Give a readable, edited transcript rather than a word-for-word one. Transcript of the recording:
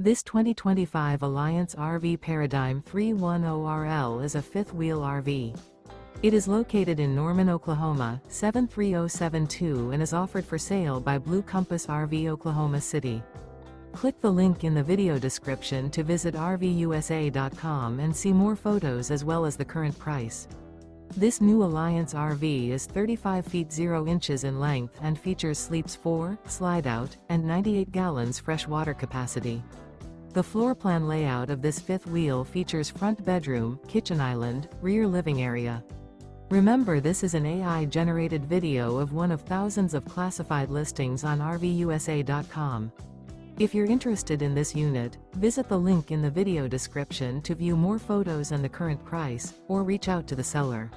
This 2025 Alliance RV Paradigm 310RL is a fifth-wheel RV. It is located in Norman, Oklahoma, 73072 and is offered for sale by Blue Compass RV Oklahoma City. Click the link in the video description to visit RVUSA.com and see more photos as well as the current price. This new Alliance RV is 35 feet 0 inches in length and features sleeps 4, slide-out, and 98 gallons fresh water capacity. The floor plan layout of this fifth wheel features front bedroom, kitchen island, rear living area. Remember, this is an AI-generated video of one of thousands of classified listings on RVUSA.com. If you're interested in this unit, visit the link in the video description to view more photos and the current price, or reach out to the seller.